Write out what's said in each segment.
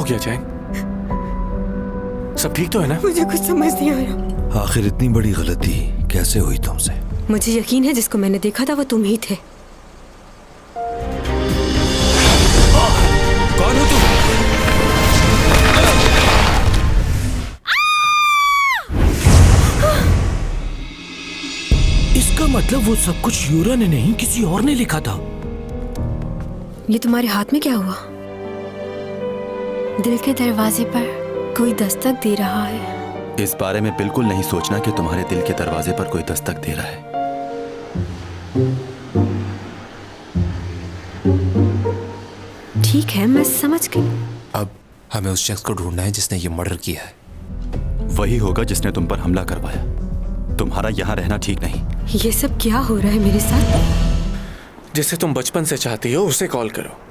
हो गया चैंग? सब ठीक तो है ना? मुझे कुछ समझ नहीं आ रहा। आखिर इतनी बड़ी गलती कैसे हुई तुमसे? मुझे यकीन है जिसको मैंने देखा था वो तुम ही थे। कौन हो तुम? इसका मतलब वो सब कुछ यूरा ने नहीं किसी और ने लिखा था। ये तुम्हारे हाथ में क्या हुआ? दिल के दरवाजे पर कोई दस्तक दे रहा है। इस बारे में बिल्कुल नहीं सोचना कि तुम्हारे दिल के दरवाजे पर कोई दस्तक दे रहा है। ठीक है, मैं समझ गई। अब हमें उस शख्स को ढूंढना है जिसने ये मर्डर किया है। वही होगा जिसने तुम पर हमला करवाया। तुम्हारा यहाँ रहना ठीक नहीं। ये सब क्या हो रहा है मेरे साथ? जिसे तुम बचपन से चाहती हो उसे कॉल करो।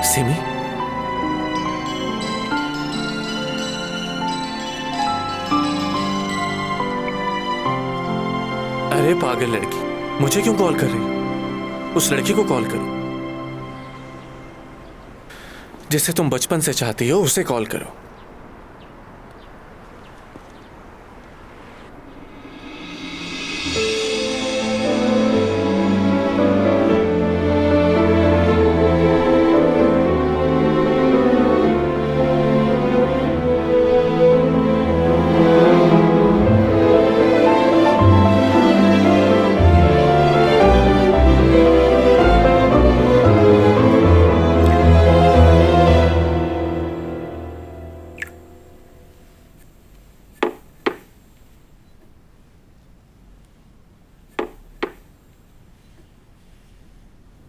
सिमी, अरे पागल लड़की, मुझे क्यों कॉल कर रही? उस लड़की को कॉल करो। जिसे तुम बचपन से चाहती हो उसे कॉल करो।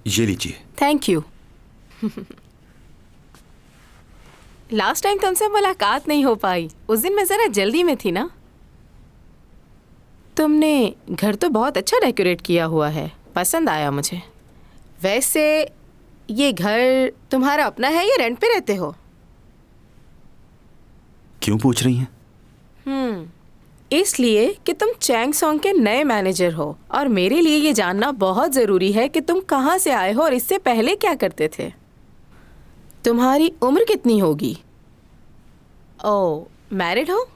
ये लीजिए। Thank you. लास्ट टाइम तुमसे मुलाकात नहीं हो पाई। उस दिन मैं जरा जल्दी में थी ना। तुमने घर तो बहुत अच्छा डेकोरेट किया हुआ है, पसंद आया मुझे। वैसे ये घर तुम्हारा अपना है या रेंट पे रहते हो? क्यों पूछ रही हैं? इसलिए कि तुम चैंग सॉन्ग के नए मैनेजर हो और मेरे लिए ये जानना बहुत ज़रूरी है कि तुम कहाँ से आए हो और इससे पहले क्या करते थे। तुम्हारी उम्र कितनी होगी? ओह, मैरिड हो?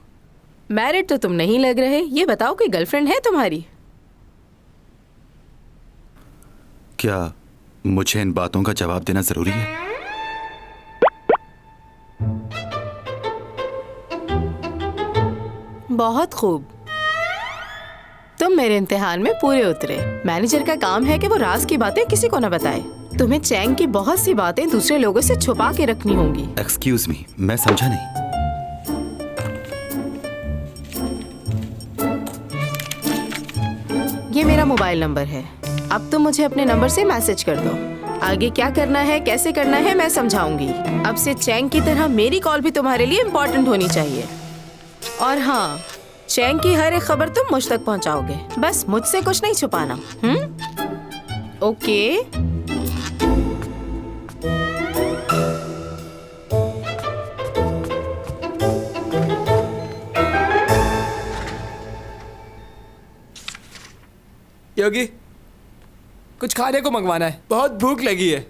मैरिड तो तुम नहीं लग रहे। ये बताओ कि गर्लफ्रेंड है तुम्हारी? क्या मुझे इन बातों का जवाब देना जरूरी है? बहुत खूब। तुम मेरे इम्तिहान में पूरे उतरे। मैनेजर का काम है कि वो राज की बातें किसी को न बताए। तुम्हें चैंग की बहुत सी बातें दूसरे लोगों से छुपा के रखनी होंगी। एक्सक्यूज मी, मैं समझा नहीं। ये मेरा मोबाइल नंबर है। अब तुम मुझे अपने नंबर से मैसेज कर दो। आगे क्या करना है, कैसे करना है, मैं समझाऊंगी। अब से चैंग की तरह मेरी कॉल भी तुम्हारे लिए इम्पोर्टेंट होनी चाहिए। और हाँ, चैंग की हर एक खबर तुम मुझ तक पहुंचाओगे। बस मुझसे कुछ नहीं छुपाना। ओके? योगी, कुछ खाने को मंगवाना है, बहुत भूख लगी है।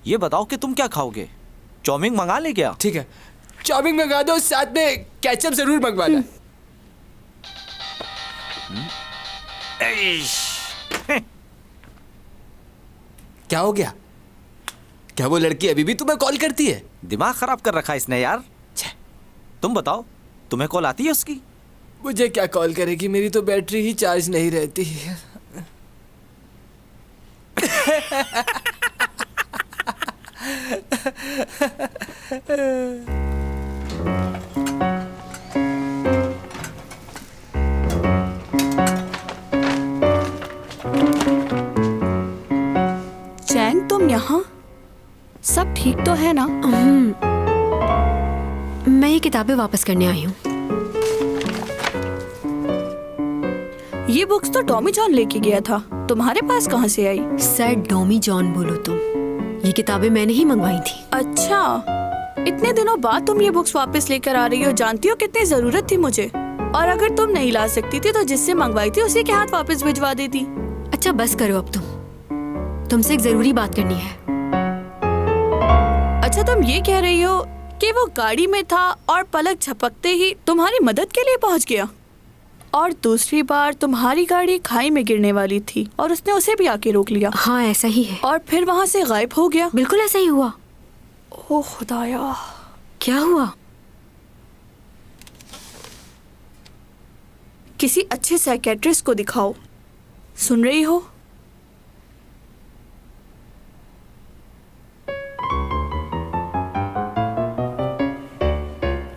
ये बताओ कि तुम क्या खाओगे? चाउमीन मंगा ले क्या? ठीक है, चाउमीन मंगा दो, साथ में केचप जरूर मंगवाना। क्या हो गया? क्या वो लड़की अभी भी तुम्हें कॉल करती है? दिमाग खराब कर रखा है इसने यार। तुम बताओ, तुम्हें कॉल आती है उसकी? मुझे क्या कॉल करेगी, मेरी तो बैटरी ही चार्ज नहीं रहती। चैंग, तुम यहाँ? सब ठीक तो है ना? मैं ये किताबें वापस करने आई हूँ। ये बुक्स तो टॉमी जॉन लेके गया था, तुम्हारे पास कहाँ से आई? सर डॉमी जॉन बोलो तुम। ये किताबें मैंने ही मंगवाई थी। अच्छा, इतने दिनों बाद तुम ये बुक्स वापस लेकर आ रही हो, जानती हो कितनी जरूरत थी मुझे। और अगर तुम नहीं ला सकती थी तो जिससे मंगवाई थी उसी के हाथ वापस भिजवा देती। अच्छा बस करो अब तुमसे एक जरूरी बात करनी है। अच्छा तुम ये कह रही हो कि वो गाड़ी में था और पलक झपकते ही तुम्हारी मदद के लिए पहुंच गया, और दूसरी बार तुम्हारी गाड़ी खाई में गिरने वाली थी और उसने उसे भी आके रोक लिया। हाँ ऐसा ही है। और फिर वहाँ से गायब हो गया। बिल्कुल ऐसा ही हुआ। ओह खुदाया, क्या हुआ? किसी अच्छे साइकेट्रिस्ट को दिखाओ। सुन रही हो?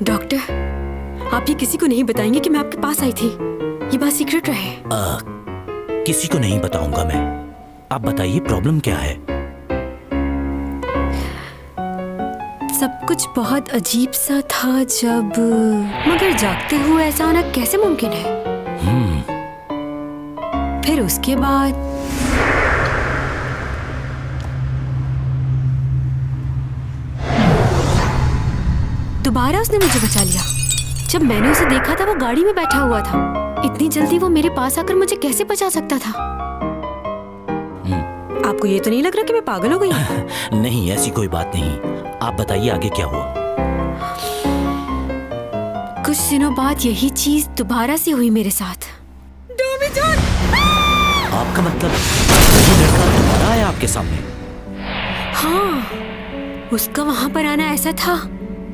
डॉक्टर, आप ये किसी को नहीं बताएंगे कि मैं आपके पास आई थी? ये बात सीक्रेट रहे। किसी को नहीं बताऊंगा मैं। आप बताइए प्रॉब्लम क्या है? सब कुछ बहुत अजीब सा था जब, मगर जागते हुए ऐसा होना कैसे मुमकिन है? फिर उसके बाद दोबारा उसने मुझे बचा लिया। जब मैंने उसे देखा था वो गाड़ी में बैठा हुआ था। इतनी जल्दी वो मेरे पास आकर मुझे कैसे बचा सकता था? आपको ये तो नहीं लग रहा कि मैं पागल हो गई? नहीं, ऐसी कोई बात नहीं। आप बताइए आगे क्या हुआ? कुछ दिनों बाद यही चीज दोबारा से हुई मेरे साथ। आपका मतलब ये लड़का दोबारा आया आपके सामने? हाँ, उसका वहां पर आना ऐसा था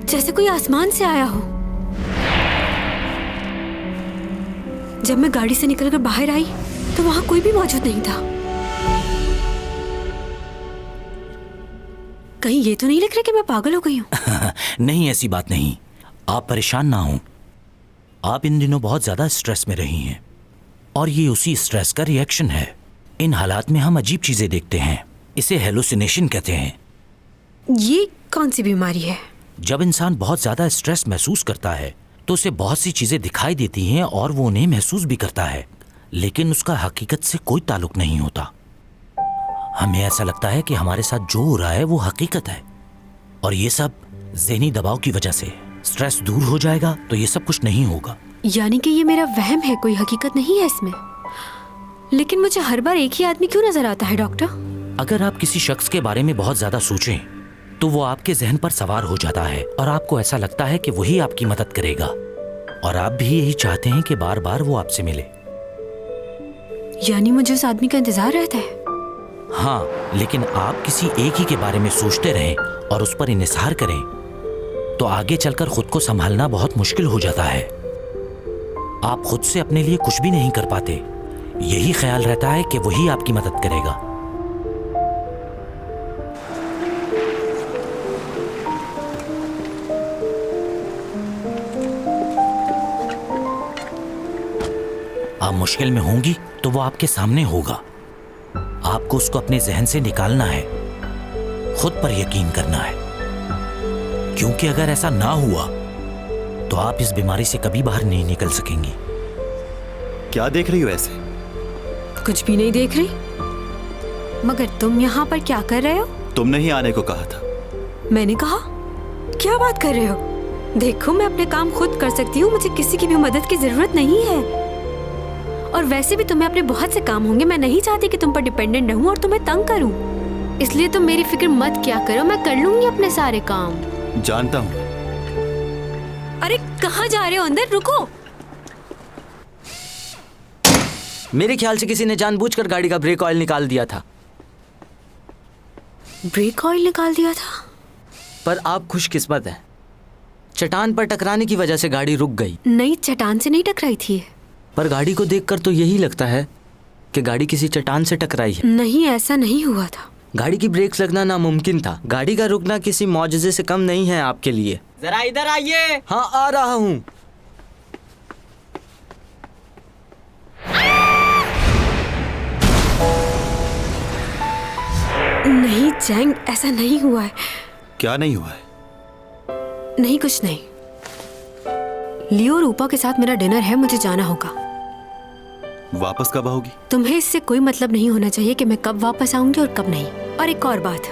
जैसे कोई आसमान से आया हो। जब मैं गाड़ी से निकलकर बाहर आई तो वहां कोई भी मौजूद नहीं था। कहीं ये तो नहीं लग रहा कि मैं पागल हो गई हूँ? नहीं, ऐसी बात नहीं। आप परेशान ना हो। आप इन दिनों बहुत ज्यादा स्ट्रेस में रही हैं और ये उसी स्ट्रेस का रिएक्शन है। इन हालात में हम अजीब चीजें देखते हैं। इसे हेलुसिनेशन कहते हैं। ये कौन सी बीमारी है? जब इंसान बहुत ज्यादा स्ट्रेस महसूस करता है तो उसे बहुत सी चीजें दिखाई देती हैं और वो उन्हें महसूस भी करता है, लेकिन उसका हकीकत से कोई ताल्लुक नहीं होता। हमें ऐसा लगता है कि हमारे साथ जो हो रहा है वो हकीकत है, और ये सब ज़हनी दबाव की वजह से। स्ट्रेस दूर हो जाएगा तो ये सब कुछ नहीं होगा। यानी कि ये मेरा वहम है, कोई हकीकत नहीं है इसमें। लेकिन मुझे हर बार एक ही आदमी क्यों नजर आता है डॉक्टर? अगर आप किसी शख्स के बारे में बहुत ज्यादा सोचें तो वो आपके जहन पर सवार हो जाता है और आपको ऐसा लगता है कि वही आपकी मदद करेगा, और आप भी यही चाहते हैं कि बार बार वो आपसे मिले। यानी मुझे उस आदमी का इंतजार रहता है? हाँ, लेकिन आप किसी एक ही के बारे में सोचते रहें और उस पर इन्हिसार करें तो आगे चलकर खुद को संभालना बहुत मुश्किल हो जाता है। आप खुद से अपने लिए कुछ भी नहीं कर पाते। यही ख्याल रहता है कि वही आपकी मदद करेगा। आप मुश्किल में होंगी तो वो आपके सामने होगा। आपको उसको अपने जहन से निकालना है, खुद पर यकीन करना है, क्योंकि अगर ऐसा ना हुआ तो आप इस बीमारी से कभी बाहर नहीं निकल सकेंगी। क्या देख रही हो ऐसे? कुछ भी नहीं देख रही। मगर तुम यहाँ पर क्या कर रहे हो? तुमने ही आने को कहा था। मैंने कहा? क्या बात कर रहे हो? देखो, मैं अपने काम खुद कर सकती हूँ, मुझे किसी की भी मदद की जरूरत नहीं है। और वैसे भी तुम्हें अपने बहुत से काम होंगे। मैं नहीं चाहती कि तुम पर डिपेंडेंट रहूं और तुम्हें तंग करूं। इसलिए तुम मेरी फिक्र मत क्या करो, मैं कर लूंगी अपने सारे काम। जानता हूँ। अरे कहाँ जा रहे हो? अंदर रुको। मेरे ख्याल से किसी ने जानबूझकर गाड़ी का ब्रेक ऑयल निकाल दिया था। ब्रेक ऑयल निकाल दिया था? पर आप खुशकिस्मत हैं, चट्टान पर टकराने की वजह से गाड़ी रुक गई। नहीं, चट्टान से नहीं टकराई थी। पर गाड़ी को देखकर तो यही लगता है कि गाड़ी किसी चट्टान से टकराई है। नहीं, ऐसा नहीं हुआ था। गाड़ी की ब्रेक्स लगना नामुमकिन था। गाड़ी का रुकना किसी मौजज़े से कम नहीं है आपके लिए। जरा इधर आइए। हाँ, आ रहा हूँ। नहीं जैंग, ऐसा नहीं हुआ है। क्या नहीं हुआ है? नहीं, कुछ नहीं। लियो और रूपा के साथ मेरा डिनर है, मुझे जाना होगा। वापस कब आओगी? तुम्हें इससे कोई मतलब नहीं होना चाहिए कि मैं कब वापस आऊंगी और कब नहीं। और एक और बात,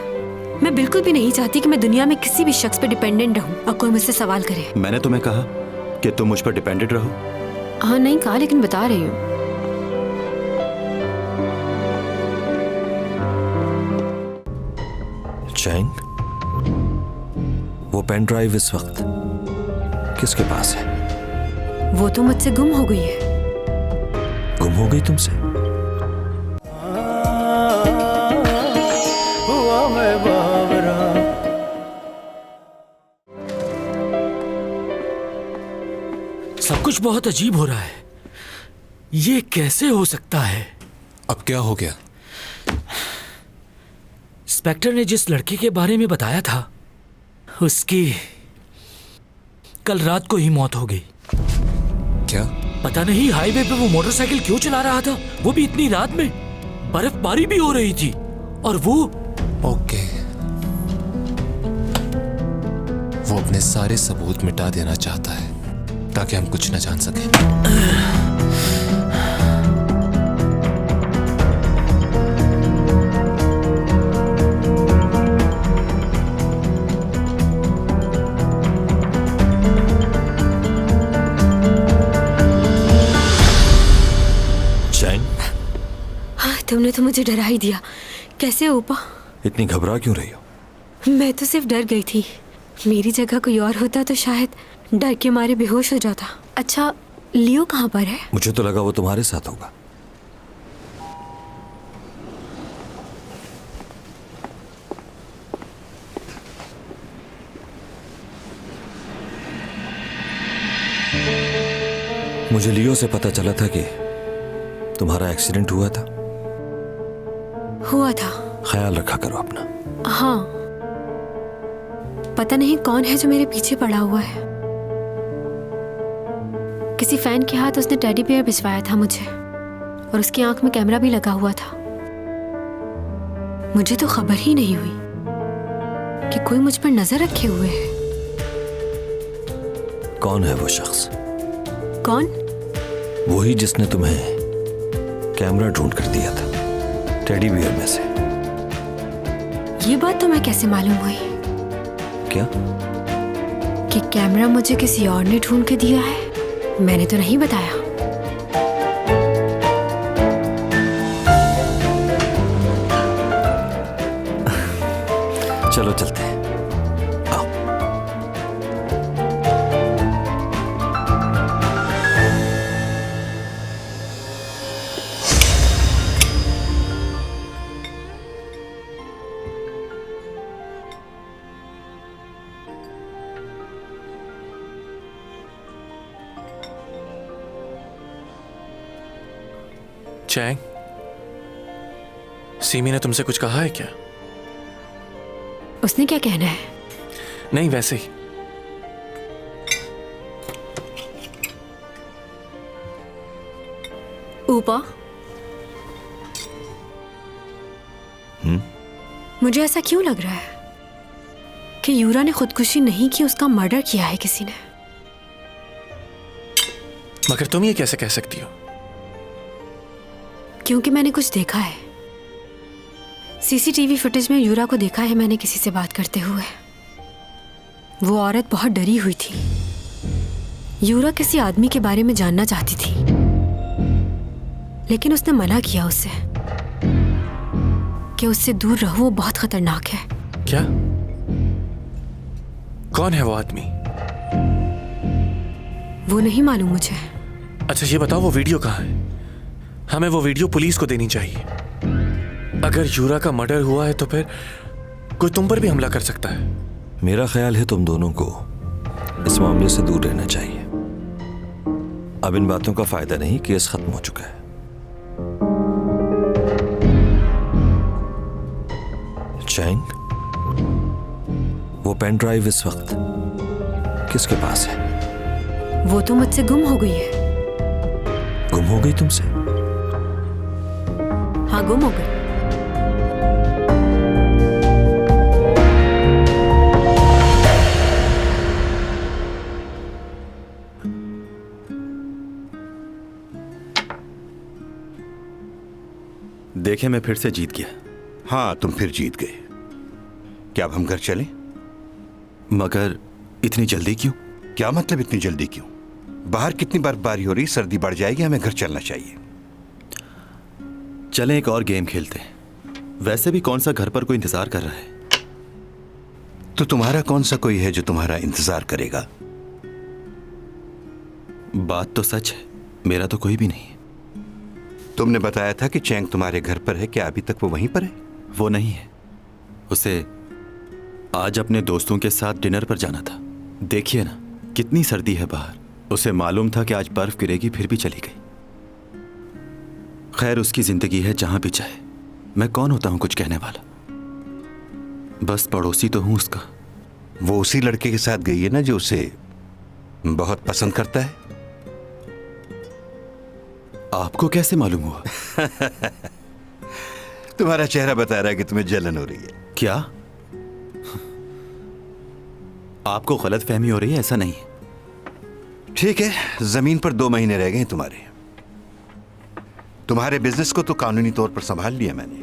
मैं बिल्कुल भी नहीं चाहती कि मैं दुनिया में किसी भी शख्स पे डिपेंडेंट रहूं और कोई मुझसे सवाल करे। मैंने तुम्हें कहा कि तुम मुझ पर डिपेंडेंट रहो। हाँ नहीं कहा, लेकिन बता रही हूँ। चैंग, वो पेन ड्राइव इस वक्त किसके पास है? वो तो मुझसे गुम हो गई है। गुम हो गई तुमसे? सब कुछ बहुत अजीब हो रहा है। ये कैसे हो सकता है? अब क्या हो गया? इंस्पेक्टर ने जिस लड़के के बारे में बताया था, उसकी कल रात को ही मौत हो गई। क्या? पता नहीं हाईवे पे वो मोटरसाइकिल क्यों चला रहा था, वो भी इतनी रात में। बर्फबारी भी हो रही थी और वो ओके, वो अपने सारे सबूत मिटा देना चाहता है ताकि हम कुछ न जान सकें। तुमने तो मुझे डरा ही दिया। कैसे हो ऊपा? इतनी घबरा क्यों रही हो? मैं तो सिर्फ डर गई थी। मेरी जगह कोई और होता तो शायद डर के मारे बेहोश हो जाता। अच्छा, लियो कहाँ पर है? मुझे तो लगा वो तुम्हारे साथ होगा। मुझे लियो से पता चला था कि तुम्हारा एक्सीडेंट हुआ था। हुआ था। ख्याल रखा करो अपना। हाँ, पता नहीं कौन है जो मेरे पीछे पड़ा हुआ है। किसी फैन के हाथ उसने टेडी बियर भिजवाया था मुझे, और उसकी आंख में कैमरा भी लगा हुआ था। मुझे तो खबर ही नहीं हुई कि कोई मुझ पर नजर रखे हुए है। कौन है वो शख्स? कौन? वही जिसने तुम्हें कैमरा ढूंढ कर दिया था टेडी बियर में से। ये बात तुम्हें कैसे मालूम हुई? क्या? कि कैमरा मुझे किसी और ने ढूंढ के दिया है? मैंने तो नहीं बताया। चलो चलते हैं। आओ। चैंग, सीमी ने तुमसे कुछ कहा है क्या? उसने क्या कहना है? नहीं, वैसे ही। ऊपा, मुझे ऐसा क्यों लग रहा है कि यूरा ने खुदकुशी नहीं की, उसका मर्डर किया है किसी ने। मगर तुम ये कैसे कह सकती हो? क्योंकि मैंने कुछ देखा है। सीसीटीवी फुटेज में यूरा को देखा है मैंने किसी से बात करते हुए। वो औरत बहुत डरी हुई थी। यूरा किसी आदमी के बारे में जानना चाहती थी, लेकिन उसने मना किया उससे कि उससे दूर रहो, वो बहुत खतरनाक है। क्या? कौन है वो आदमी? वो नहीं मालूम मुझे। अच्छा ये बताओ, वो वीडियो कहाँ है? हमें वो वीडियो पुलिस को देनी चाहिए। अगर यूरा का मर्डर हुआ है तो फिर कोई तुम पर भी हमला कर सकता है। मेरा ख्याल है तुम दोनों को इस मामले से दूर रहना चाहिए। अब इन बातों का फायदा नहीं, केस खत्म हो चुका है। चैंग, वो पेन ड्राइव इस वक्त किसके पास है? वो तो मुझसे गुम हो गई है। गुम हो गई तुमसे? हाँ, गुम हो गई। देखे, मैं फिर से जीत गया। हाँ, तुम फिर जीत गए। क्या अब हम घर चलें? मगर इतनी जल्दी क्यों? क्या मतलब इतनी जल्दी क्यों? बाहर कितनी बर्फबारी हो रही, सर्दी बढ़ जाएगी, हमें घर चलना चाहिए। चलें एक और गेम खेलते हैं। वैसे भी कौन सा घर पर कोई इंतजार कर रहा है। तो तुम्हारा कौन सा कोई है जो तुम्हारा इंतजार करेगा? बात तो सच है, मेरा तो कोई भी नहीं है। तुमने बताया था कि चैंग तुम्हारे घर पर है, क्या अभी तक वो वहीं पर है? वो नहीं है, उसे आज अपने दोस्तों के साथ डिनर पर जाना था। देखिए ना कितनी सर्दी है बाहर। उसे मालूम था कि आज बर्फ गिरेगी, फिर भी चली गई। खैर उसकी जिंदगी है, जहां भी चाहे। मैं कौन होता हूं कुछ कहने वाला, बस पड़ोसी तो हूं उसका। वो उसी लड़के के साथ गई है ना जो उसे बहुत पसंद करता है। आपको कैसे मालूम हुआ? तुम्हारा चेहरा बता रहा है कि तुम्हें जलन हो रही है। क्या आपको गलतफहमी हो रही है? ऐसा नहीं है। ठीक है, जमीन पर 2 महीने रह गए हैं तुम्हारे बिजनेस को तो कानूनी तौर पर संभाल लिया मैंने,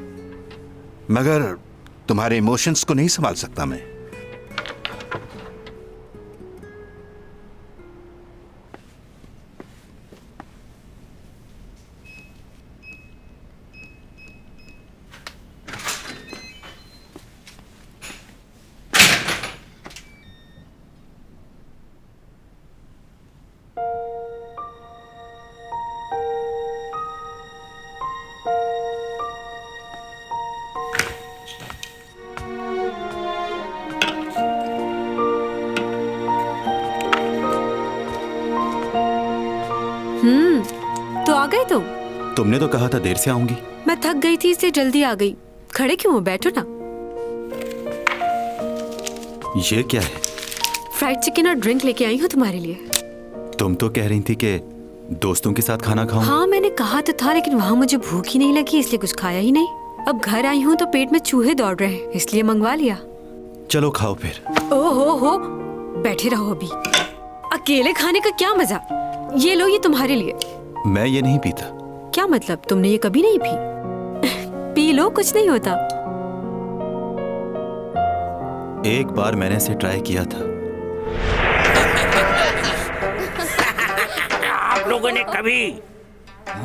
मगर तुम्हारे इमोशंस को नहीं संभाल सकता मैं। तो आ गए तुम? तुमने तो कहा था देर से आऊंगी। मैं थक गई थी इसलिए जल्दी आ गई। खड़े क्यों हो, बैठो ना। ये क्या है? फ्राइड चिकन और ड्रिंक लेके आई हूँ तुम्हारे लिए। तुम तो कह रही थी कि दोस्तों के साथ खाना खाऊं। हाँ मैंने कहा तो था, लेकिन वहाँ मुझे भूख ही नहीं लगी, इसलिए कुछ खाया ही नहीं। अब घर आई हूँ तो पेट में चूहे दौड़ रहे हैं, इसलिए मंगवा लिया। चलो खाओ फिर। ओहो, बैठे रहो अभी। अकेले खाने का क्या मजा। ये लो, ये तुम्हारे लिए। मैं ये नहीं पीता। क्या मतलब, तुमने ये कभी नहीं पी? पी लो, कुछ नहीं होता। एक बार मैंने इसे ट्राई किया था। आप लोगों ने कभी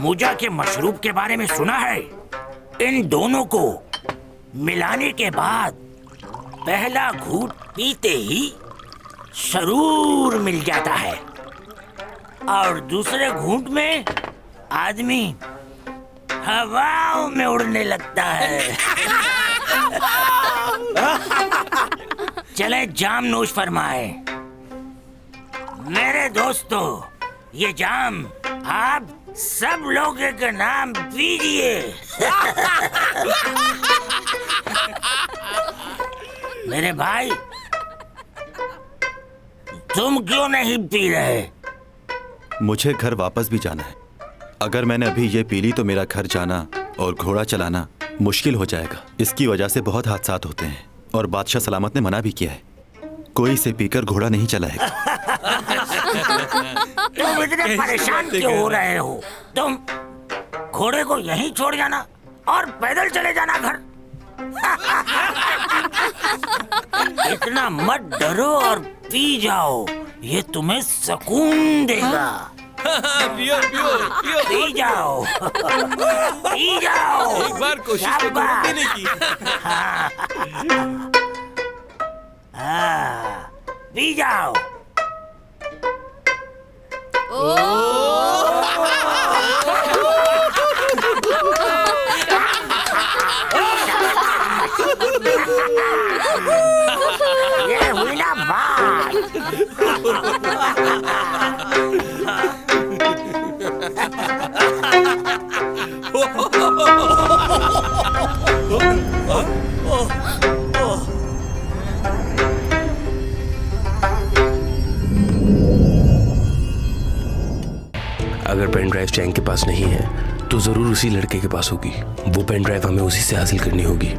मुजा के मशरूब के बारे में सुना है? इन दोनों को मिलाने के बाद पहला घूंट पीते ही सरूर मिल जाता है और दूसरे घूंट में आदमी हवाओं में उड़ने लगता है। चले जाम नोश फरमाए। मेरे दोस्तों, ये जाम आप सब लोग के नाम पीजिए। मेरे भाई, तुम क्यों नहीं पी रहे? मुझे घर वापस भी जाना है। अगर मैंने अभी ये पी ली तो मेरा घर जाना और घोड़ा चलाना मुश्किल हो जाएगा। इसकी वजह से बहुत हादसात होते हैं और बादशाह सलामत ने मना भी किया है। कोई इसे पीकर घोड़ा नहीं चलाएगा। तुम इतने परेशान क्यों हो रहे हो? तुम घोड़े को यहीं छोड़ जाना और पैदल चले जाना घर। इतना मत डरो और पी जाओ, ये तुम्हें सुकून देगा। पियो पियो पियो, पी जाओ, पी जाओ। एक बार कोशिश तो करो पीने की। हाँ, पी जाओ। ये हुई ना बात। अगर पेन ड्राइव चैंग के पास नहीं है तो जरूर उसी लड़के के पास होगी। वो पेन ड्राइव हमें उसी से हासिल करनी होगी।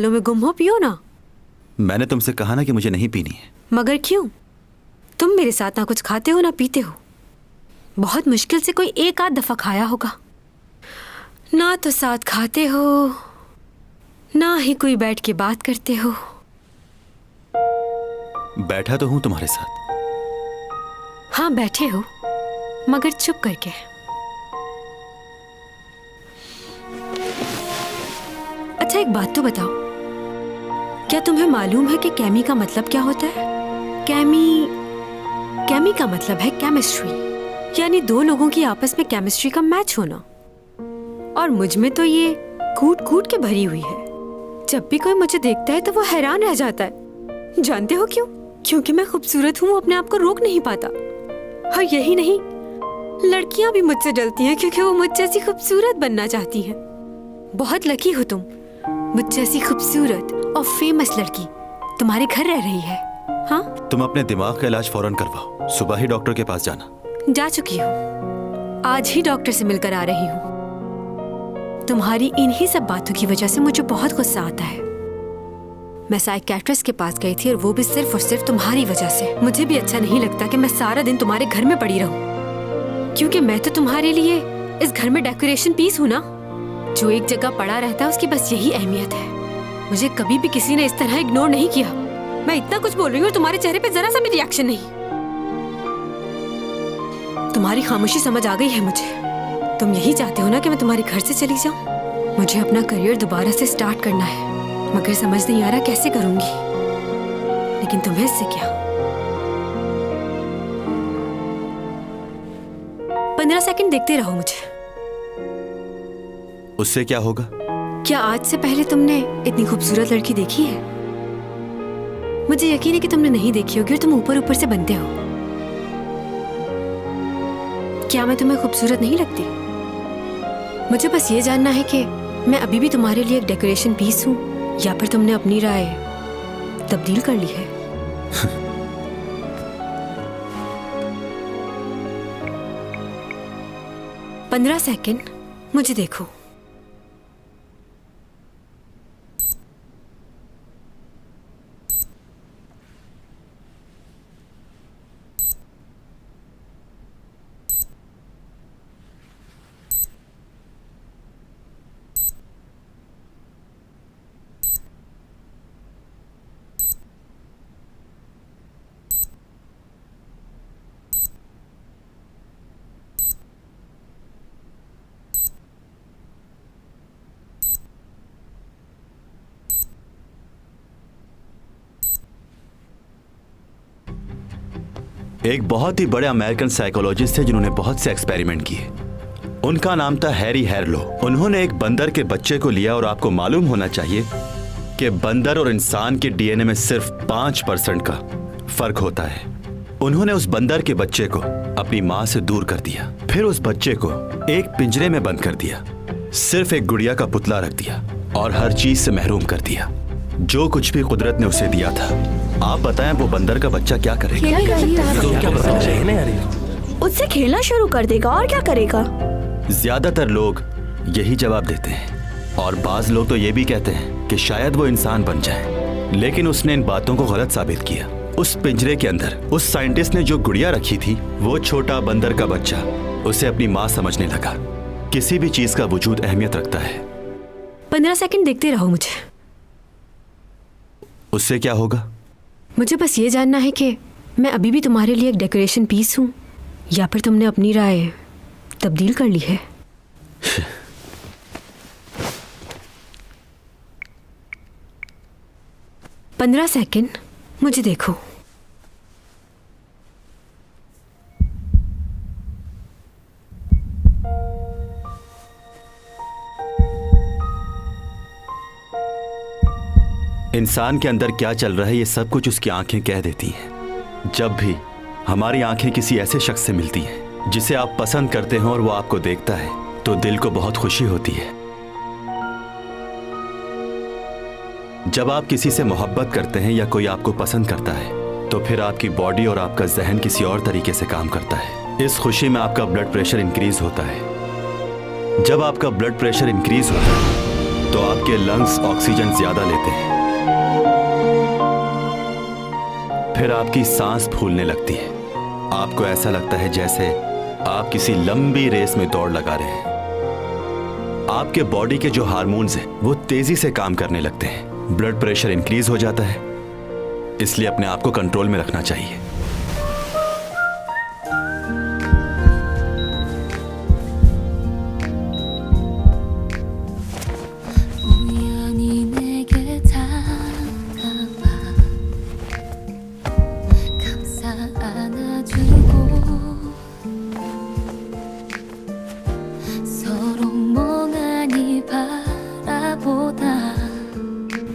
बालों में गुम हो, पियो ना। मैंने तुमसे कहा ना कि मुझे नहीं पीनी है। मगर क्यों? तुम मेरे साथ ना कुछ खाते हो ना पीते हो। बहुत मुश्किल से कोई एक आध दफा खाया होगा। ना तो साथ खाते हो, ना ही कोई बैठ के बात करते हो। बैठा तो हूं तुम्हारे साथ। हाँ बैठे हो, मगर चुप करके। अच्छा एक बात तो बताओ, क्या तुम्हें मालूम है कि कैमी का मतलब क्या होता है? कैमी का मतलब है केमिस्ट्री, यानी दो लोगों की आपस में केमिस्ट्री का मैच होना। और मुझ में तो ये कूट कूट के भरी हुई है। जब भी कोई मुझे देखता है तो वो हैरान रह जाता है। जानते हो क्यों? क्योंकि मैं खूबसूरत हूँ, अपने आप को रोक नहीं पाता। और यही नहीं, लड़कियां भी मुझसे जलती हैं क्योंकि वो मुझ जैसी खूबसूरत बनना चाहती हैं। बहुत लकी हो तुम, मुझ जैसी खूबसूरत और फेमस लड़की तुम्हारे घर रह रही है। हाँ, तुम अपने दिमाग का इलाज फौरन करवाओ। सुबह ही डॉक्टर के पास जाना। जा चुकी हूँ, आज ही डॉक्टर से मिलकर आ रही हूँ। तुम्हारी इन्हीं सब बातों की वजह से मुझे बहुत गुस्सा आता है। मैं साइकियाट्रिस्ट के पास गई थी और वो भी सिर्फ और सिर्फ तुम्हारी वजह से। मुझे भी अच्छा नहीं लगता कि मैं सारा दिन तुम्हारे घर में पड़ी रहूं, क्योंकि मैं तो तुम्हारे लिए इस घर में डेकोरेशन पीस हूं ना। जो एक जगह पड़ा रहता है उसकी बस यही अहमियत है। मुझे कभी भी किसी ने इस तरह इग्नोर नहीं किया। मैं इतना कुछ बोल रही हूँ और तुम्हारे चेहरे पे जरा सा भी रिएक्शन नहीं। तुम्हारी खामोशी समझ आ गई है मुझे। तुम यही चाहते हो ना कि मैं तुम्हारे घर से चली जाऊं। मुझे अपना करियर दोबारा से स्टार्ट करना है, मगर समझ नहीं आ रहा कैसे करूंगी। लेकिन तुम्हें इससे क्या? 15 सेकंड देखते रहो मुझे। उससे क्या होगा? क्या आज से पहले तुमने इतनी खूबसूरत लड़की देखी है? मुझे यकीन है कि तुमने नहीं देखी होगी और तुम ऊपर ऊपर से बनते हो। क्या मैं तुम्हें खूबसूरत नहीं लगती? मुझे बस ये जानना है कि मैं अभी भी तुम्हारे लिए एक डेकोरेशन पीस हूँ या फिर तुमने अपनी राय तब्दील कर ली है। पंद्रह सेकंड मुझे देखो। एक बहुत ही बड़े अमेरिकन साइकोलॉजिस्ट थे जिन्होंने बहुत से एक्सपेरिमेंट किए। उनका नाम था हैरी हैरलो। उन्होंने एक बंदर के बच्चे को लिया और आपको मालूम होना चाहिए कि बंदर और इंसान के डीएनए में सिर्फ 5% का फर्क होता है। उन्होंने उस बंदर के बच्चे को अपनी माँ से दूर कर दिया, फिर उस बच्चे को एक पिंजरे में बंद कर दिया, सिर्फ एक गुड़िया का पुतला रख दिया और हर चीज से महरूम कर दिया जो कुछ भी कुदरत ने उसे दिया था। आप बताएं वो बंदर का बच्चा क्या करेगा? उससे खेलना शुरू कर देगा और क्या करेगा? ज्यादातर लोग यही जवाब देते हैं और बाज लोग तो ये भी कहते हैं कि शायद वो इंसान बन जाए। लेकिन उसने इन बातों को गलत साबित किया। उस पिंजरे के अंदर उस साइंटिस्ट ने जो गुड़िया रखी थी, वो छोटा बंदर का बच्चा उसे अपनी माँ समझने लगा। किसी भी चीज का वजूद अहमियत रखता है। 15 सेकंड देखते रहो मुझे। उससे क्या होगा? मुझे बस ये जानना है कि मैं अभी भी तुम्हारे लिए एक डेकोरेशन पीस हूँ या फिर तुमने अपनी राय तब्दील कर ली है। पंद्रह सेकंड मुझे देखो। इंसान के अंदर क्या चल रहा है ये सब कुछ उसकी आंखें कह देती हैं। जब भी हमारी आंखें किसी ऐसे शख्स से मिलती हैं जिसे आप पसंद करते हैं और वो आपको देखता है तो दिल को बहुत खुशी होती है। जब आप किसी से मोहब्बत करते हैं या कोई आपको पसंद करता है तो फिर आपकी बॉडी और आपका जहन किसी और तरीके से काम करता है। इस खुशी में आपका ब्लड प्रेशर इंक्रीज होता है। जब आपका ब्लड प्रेशर इंक्रीज होता है तो आपके लंग्स ऑक्सीजन ज्यादा लेते हैं, फिर आपकी सांस फूलने लगती है। आपको ऐसा लगता है जैसे आप किसी लंबी रेस में दौड़ लगा रहे हैं। आपके बॉडी के जो हार्मोन्स हैं वो तेजी से काम करने लगते हैं। ब्लड प्रेशर इंक्रीज हो जाता है, इसलिए अपने आप को कंट्रोल में रखना चाहिए।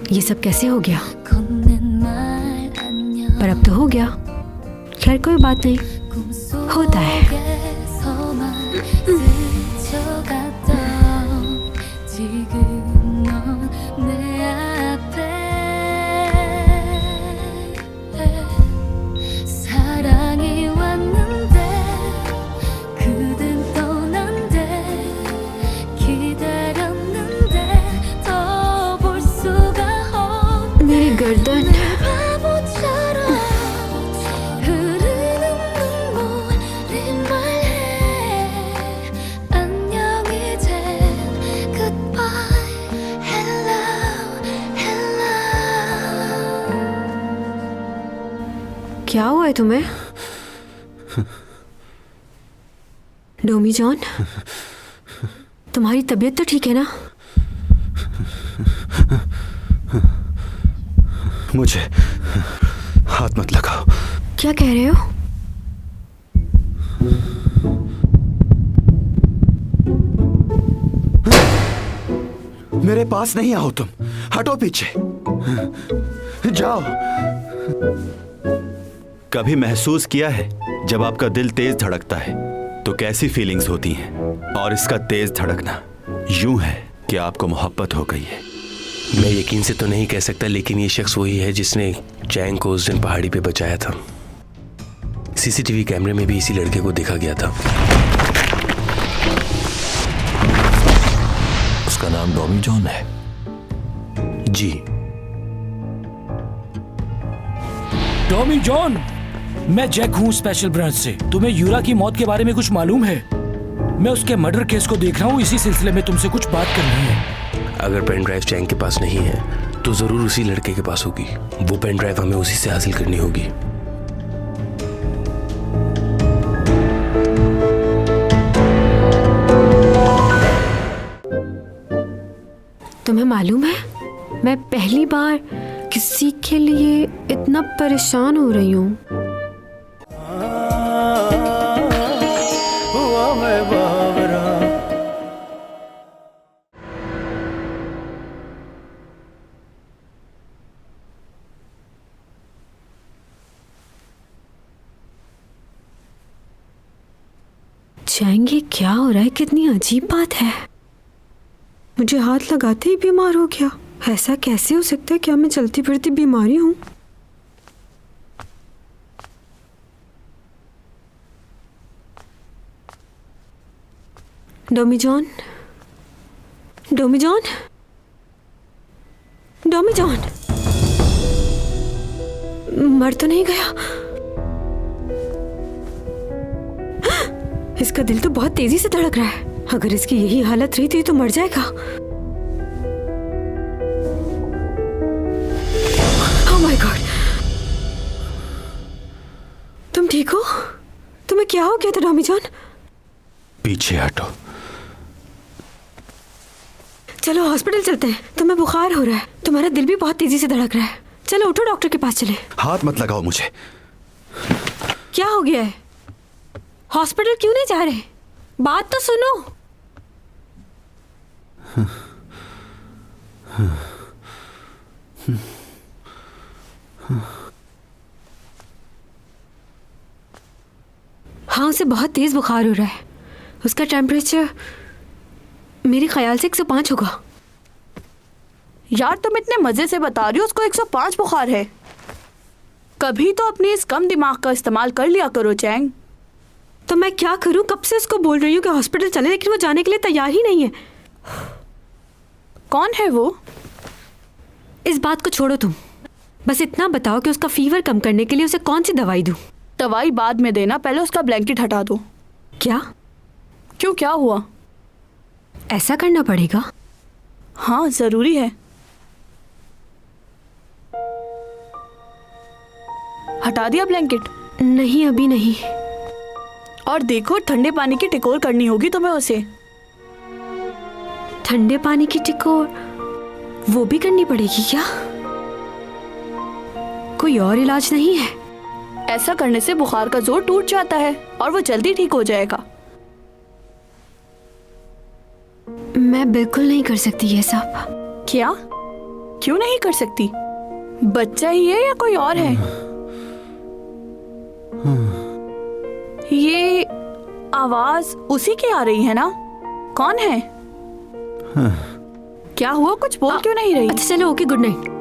ये सब कैसे हो गया? पर अब तो हो गया। खैर कोई बात नहीं, होता है। मेरी गर्दन क्या हुआ है तुम्हें? डोमी जॉन, तुम्हारी तबीयत तो ठीक है ना? मुझे हाथ मत लगाओ। क्या कह रहे हो? मेरे पास नहीं आओ, तुम हटो पीछे जाओ। कभी महसूस किया है जब आपका दिल तेज धड़कता है तो कैसी फीलिंग्स होती हैं? और इसका तेज धड़कना यूं है कि आपको मोहब्बत हो गई है। मैं यकीन से तो नहीं कह सकता, लेकिन ये शख्स वही है जिसने चैंग को उस दिन पहाड़ी पे बचाया था। सीसीटीवी कैमरे में भी इसी लड़के को देखा गया था। उसका नाम डॉमी जॉन है? जी। टॉमी जॉन, मैं जैक हूँ स्पेशल ब्रांच से। तुम्हें यूरा की मौत के बारे में कुछ मालूम है? मैं उसके मर्डर केस को देख रहा हूँ, इसी सिलसिले में तुमसे कुछ बात करनी है। अगर पेन ड्राइव चैंग के पास नहीं है तो जरूर उसी लड़के के पास होगी। वो पेन ड्राइव हमें उसी से हासिल करनी होगी। तुम्हें मालूम है, मैं पहली बार किसी के लिए इतना परेशान हो रही हूँ। चैंग, ये क्या हो रहा है? कितनी अजीब बात है। मुझे हाथ लगाते ही बीमार हो गया। ऐसा कैसे हो सकता है? क्या मैं चलती फिरती बीमारी हूँ? डोमी जॉन, डोमी जॉन, डोमी जॉन, मर तो नहीं गया? इसका दिल तो बहुत तेजी से धड़क रहा है। अगर इसकी यही हालत रही तो मर जाएगा। ओह माय गॉड, तुम ठीक हो? तुम्हें क्या हो गया था डॉमी जॉन? पीछे हटो। चलो हॉस्पिटल चलते हैं। तुम्हें बुखार हो रहा है, तुम्हारा दिल भी बहुत तेजी से धड़क रहा है। चलो उठो, डॉक्टर के पास चले। हाथ मत लगाओ मुझे। क्या हो गया है? हॉस्पिटल क्यों नहीं जा रहे? बात तो सुनो। हाँ, उसे बहुत तेज बुखार हो रहा है। उसका टेम्परेचर मेरे ख्याल से 105 होगा। यार तुम इतने मजे से बता रही हो उसको 105 बुखार है। कभी तो अपनी इस कम दिमाग का इस्तेमाल कर लिया करो चैंग। तो मैं क्या करूं? कब से उसको बोल रही हूँ कि हॉस्पिटल चले, लेकिन वो जाने के लिए तैयार ही नहीं है। कौन है वो? इस बात को छोड़ो तुम, बस इतना बताओ कि उसका फीवर कम करने के लिए उसे कौन सी दवाई दूं? दवाई बाद में देना, पहले उसका ब्लैंकेट हटा दो। क्या? क्यों, क्या हुआ? ऐसा करना पड़ेगा? हाँ, जरूरी है। हटा दिया ब्लैंकेट? नहीं, अभी नहीं। और देखो, ठंडे पानी की टिकोर करनी होगी तुम्हें उसे। ठंडे पानी की टिकोर वो भी करनी पड़ेगी क्या? कोई और इलाज नहीं है? ऐसा करने से बुखार का जोर टूट जाता है और वो जल्दी ठीक हो जाएगा। मैं बिल्कुल नहीं कर सकती ये सब। क्या? क्यों नहीं कर सकती? बच्चा ही है या कोई और है? ये आवाज उसी की आ रही है ना? कौन है? क्या हुआ, कुछ बोल क्यों नहीं रही? अच्छा चलो, ओके, गुड नाइट।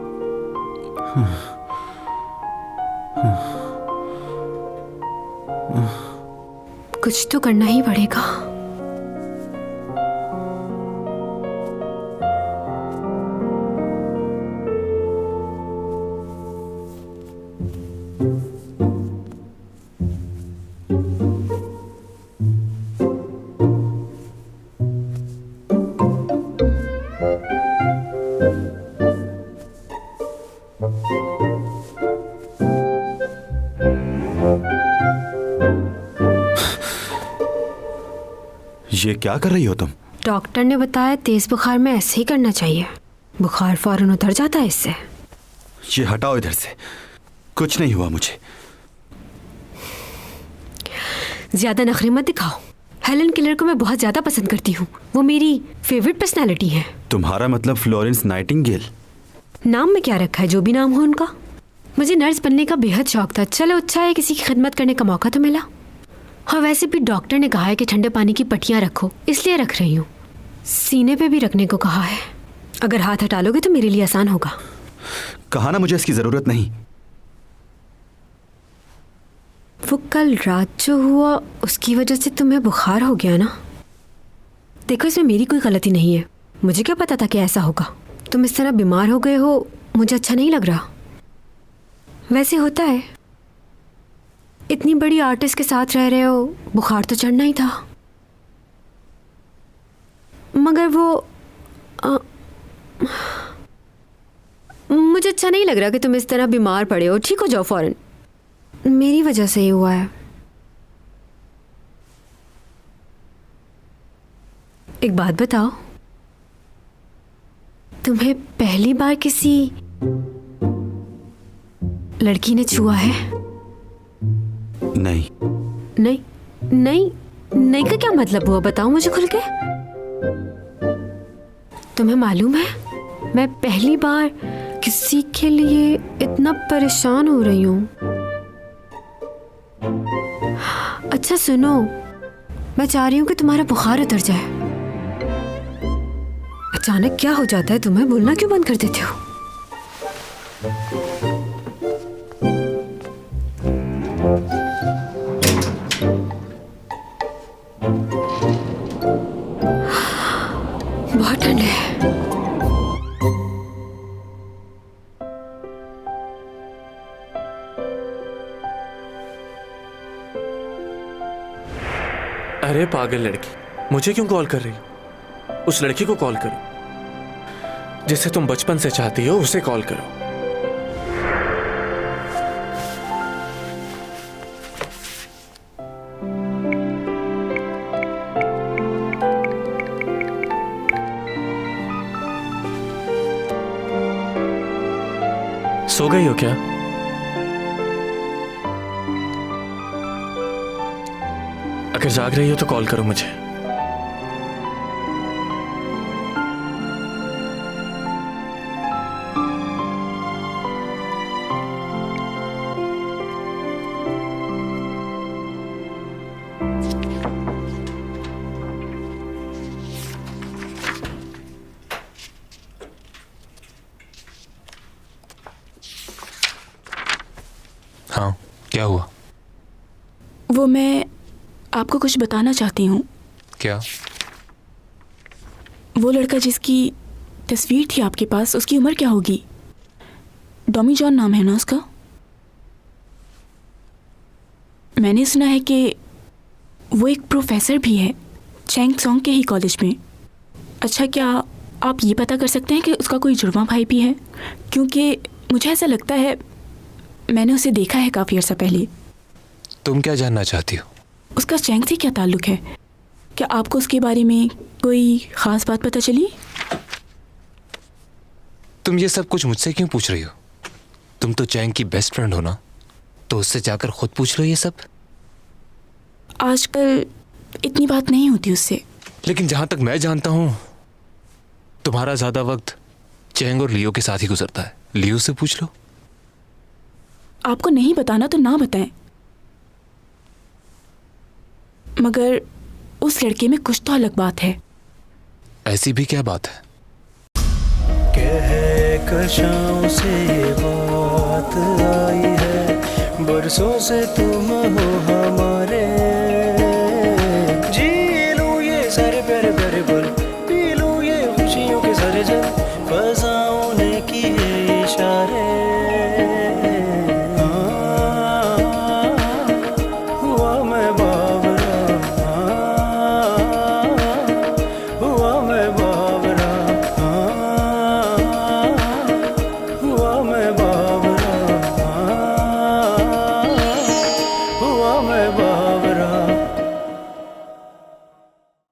कुछ तो करना ही पड़ेगा। ये क्या कर रही हो तुम? डॉक्टर ने बताया तेज बुखार में ऐसे ही करना चाहिए, बुखार फौरन उतर जाता है इससे। ये हटाओ इधर से, कुछ नहीं हुआ मुझे। ज्यादा नखरे मत दिखाओ। हेलन किलर को मैं बहुत ज्यादा पसंद करती हूँ, वो मेरी फेवरेट पर्सनालिटी है। तुम्हारा मतलब फ्लोरेंस नाइटिंगेल? नाम में क्या रखा है, जो भी नाम हो उनका। मुझे नर्स बनने का बेहद शौक था, चलो अच्छा है किसी की खिदमत करने का मौका तो मिला। हाँ, वैसे भी डॉक्टर ने कहा है कि ठंडे पानी की पट्टियाँ रखो, इसलिए रख रही हूँ। सीने पे भी रखने को कहा है, अगर हाथ हटा लोगे तो मेरे लिए आसान होगा। कहा ना मुझे इसकी जरूरत नहीं। वो कल रात जो हुआ उसकी वजह से तुम्हें बुखार हो गया ना? देखो, इसमें मेरी कोई गलती नहीं है, मुझे क्या पता था कि ऐसा होगा। तुम इस तरह बीमार हो गए हो, मुझे अच्छा नहीं लग रहा। वैसे होता है, इतनी बड़ी आर्टिस्ट के साथ रह रहे हो, बुखार तो चढ़ना ही था। मगर वो मुझे अच्छा नहीं लग रहा कि तुम इस तरह बीमार पड़े हो। ठीक हो जाओ फौरन, मेरी वजह से ही हुआ है। एक बात बताओ, तुम्हें पहली बार किसी लड़की ने छुआ है? नहीं। नहीं नहीं नहीं का क्या मतलब हुआ, बताओ मुझे खुल के। तुम्हें मालूम है, मैं पहली बार किसी के लिए इतना परेशान हो रही हूँ। अच्छा सुनो, मैं चाह रही हूँ कि तुम्हारा बुखार उतर जाए। अचानक क्या हो जाता है तुम्हें, बोलना क्यों बंद कर देते हो? बहुत ठंड है। अरे पागल लड़की, मुझे क्यों कॉल कर रही हो? उस लड़की को कॉल करो जिसे तुम बचपन से चाहती हो, उसे कॉल करो। सो गई हो क्या? अगर जाग रही हो तो कॉल करो मुझे। हाँ, क्या हुआ? वो मैं आपको कुछ बताना चाहती हूँ। क्या? वो लड़का जिसकी तस्वीर थी आपके पास, उसकी उम्र क्या होगी? डॉमी जॉन नाम है ना उसका? मैंने सुना है कि वो एक प्रोफेसर भी है चैंग सॉन्ग के ही कॉलेज में। अच्छा, क्या आप ये पता कर सकते हैं कि उसका कोई जुड़वा भाई भी है? क्योंकि मुझे ऐसा लगता है मैंने उसे देखा है काफ़ी अर्सा पहले। तुम क्या जानना चाहती हो? उसका चैंग से क्या ताल्लुक है? क्या आपको उसके बारे में कोई ख़ास बात पता चली? तुम ये सब कुछ मुझसे क्यों पूछ रही हो? तुम तो चैंग की बेस्ट फ्रेंड हो ना, तो उससे जाकर खुद पूछ लो ये सब। आजकल इतनी बात नहीं होती उससे। लेकिन जहां तक मैं जानता हूं, तुम्हारा ज्यादा वक्त चैंग और लियो के साथ ही गुजरता है। लियो से पूछ लो। आपको नहीं बताना तो ना बताएं, मगर उस लड़के में कुछ तो अलग बात है। ऐसी भी क्या बात है? कशाओं से ये बात आई है, बरसों से तुम हो हमारे